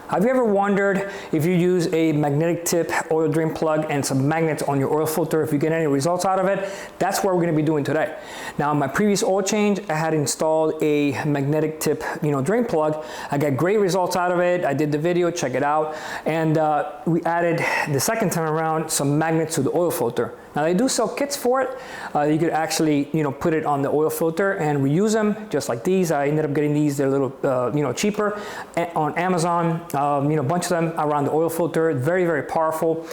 Have you ever wondered if you use a magnetic tip oil drain plug and some magnets on your oil filter, if you get any results out of it? That's what we're going to be doing today. Now, in my previous oil change, I had installed a magnetic tip, drain plug. I got great results out of it. I did the video, check it out. And we added the second time around some magnets to the oil filter. Now, they do sell kits for it. You could actually, put it on the oil filter and reuse them, just like these. I ended up getting these. They're a little, cheaper on Amazon. A bunch of them around the oil filter. Very, very powerful.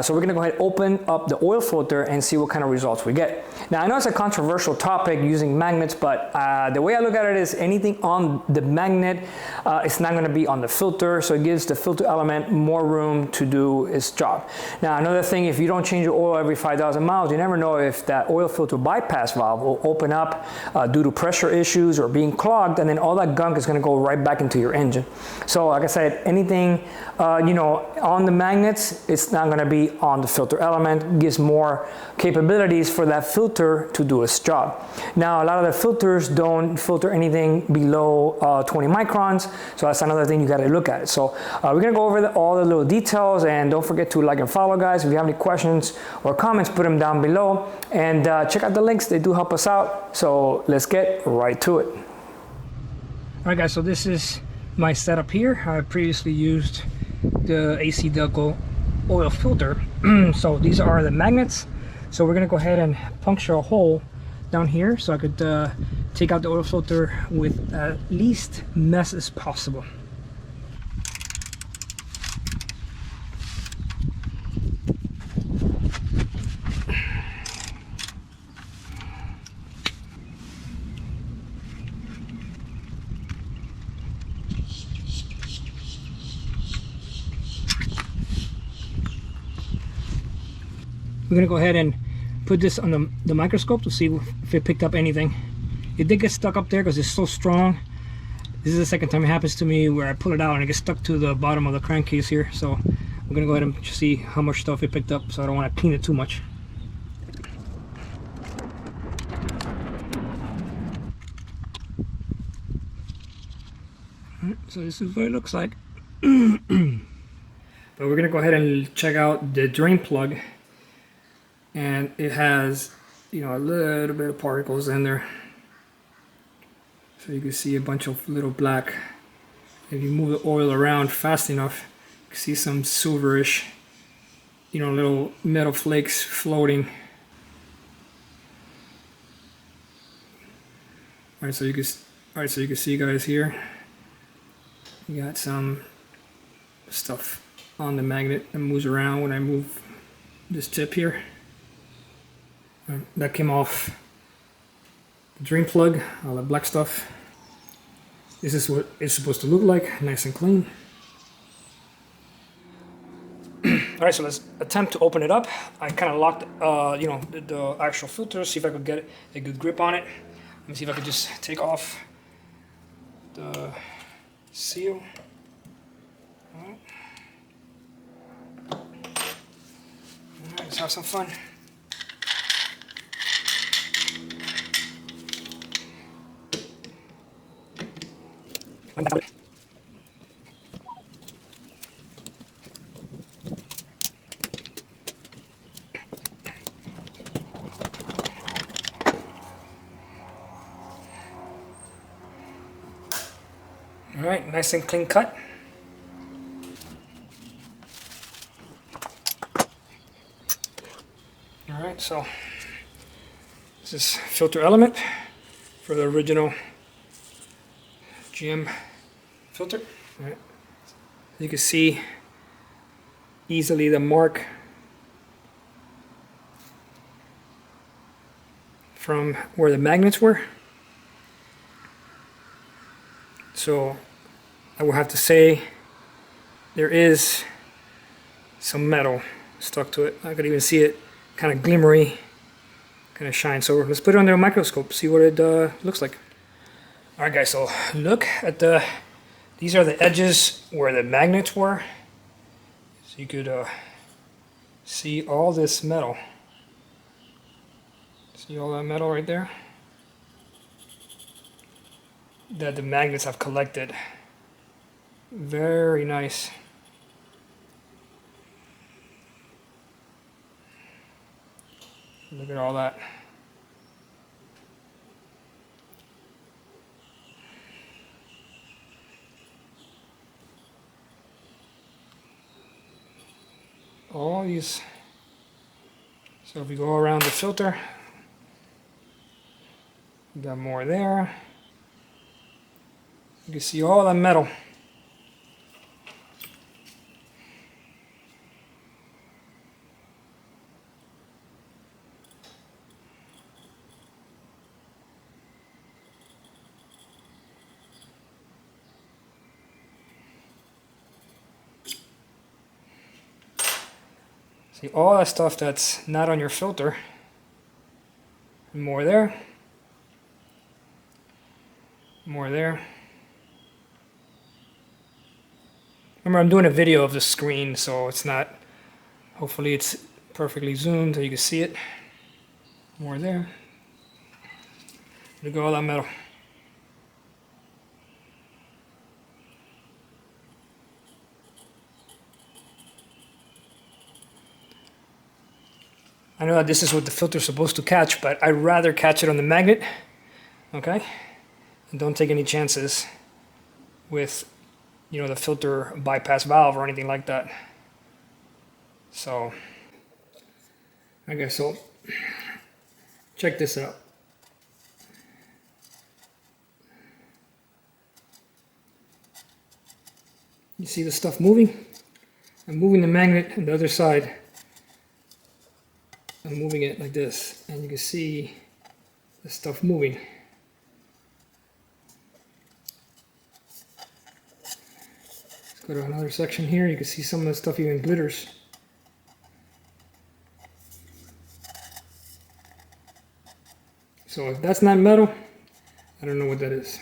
So we're going to go ahead and open up the oil filter and see what kind of results we get. Now, I know it's a controversial topic using magnets, but the way I look at it is anything on the magnet, it's not going to be on the filter. So it gives the filter element more room to do its job. Now, another thing, if you don't change your oil every 5,000 miles, you never know if that oil filter bypass valve will open up due to pressure issues or being clogged, and then all that gunk is going to go right back into your engine. So like I said, anything on the magnets, it's not going to be on the filter element. It gives more capabilities for that filter to do its job. Now, a lot of the filters don't filter anything below 20 microns, so that's another thing you got to look at. So we're going to go over all the little details, and don't forget to like and follow, guys. If you have any questions or comments, put them down below, and check out the links. They do help us out. So let's get right to it. All right, guys, so this is my setup here. I previously used the AC Delco oil filter. So these are the magnets. So we're gonna go ahead and puncture a hole down here so I could take out the oil filter with at least mess as possible. We're gonna go ahead and put this on the microscope to see if it picked up anything. It did get stuck up there because it's so strong. This is the second time it happens to me where I pull it out and it gets stuck to the bottom of the crankcase here. So we're gonna go ahead and see how much stuff it picked up, so I don't want to clean it too much. All right, so this is what it looks like. But we're gonna go ahead and check out the drain plug. And it has, a little bit of particles in there. So you can see a bunch of little black. If you move the oil around fast enough, you can see some silverish, little metal flakes floating. All right, so you can see, guys, here. You got some stuff on the magnet that moves around when I move this tip here. That came off the drain plug, all the black stuff. This is what it's supposed to look like, nice and clean. Alright, so let's attempt to open it up. I kind of locked, the actual filter, see if I could get a good grip on it. Let me see if I could just take off the seal. Alright, let's have some fun. All right, nice and clean cut. All right, so this is filter element for the original GM filter. All right. You can see easily the mark from where the magnets were. So I will have to say there is some metal stuck to it. I could even see it kind of glimmery, kind of shine. So let's put it under a microscope, see what it looks like. All right, guys, so look at these are the edges where the magnets were. So you could see all this metal. See all that metal right there? That the magnets have collected Very nice. Look at all that. All these. So if we go around the filter, we got more there. You can see all that metal. See all that stuff that's not on your filter. More there. More there. Remember, I'm doing a video of the screen, so it's not, hopefully it's perfectly zoomed so you can see it. More there. Look at all that metal. I know that this is what the filter is supposed to catch, but I'd rather catch it on the magnet, okay? And don't take any chances with, you know, the filter bypass valve or anything like that. So, okay, so check this out. You see the stuff moving? I'm moving the magnet on the other side. I'm moving it like this, and you can see the stuff moving. Let's go to another section here. You can see some of the stuff even glitters. So if that's not metal, I don't know what that is.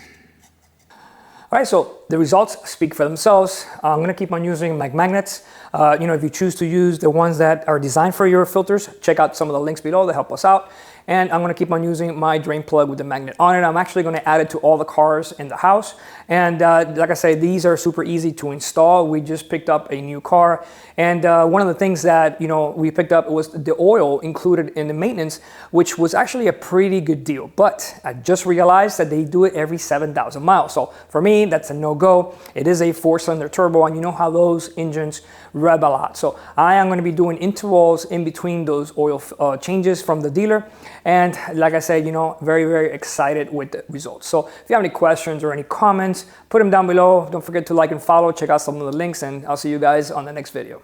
All right, so the results speak for themselves. I'm gonna keep on using my magnets. You know, if you choose to use the ones that are designed for your filters, check out some of the links below that help us out. And I'm gonna keep on using my drain plug with the magnet on it. I'm actually gonna add it to all the cars in the house. And like I say, these are super easy to install. We just picked up a new car. And one of the things that, you know, we picked up was the oil included in the maintenance, which was actually a pretty good deal. But I just realized that they do it every 7,000 miles. So for me, that's a no-go. It is a 4-cylinder turbo, and you know how those engines rev a lot. So I am going to be doing intervals in between those oil changes from the dealer. And like I said, you know, very, very excited with the results. So if you have any questions or any comments, put them down below. Don't forget to like and follow. Check out some of the links, and I'll see you guys on the next video.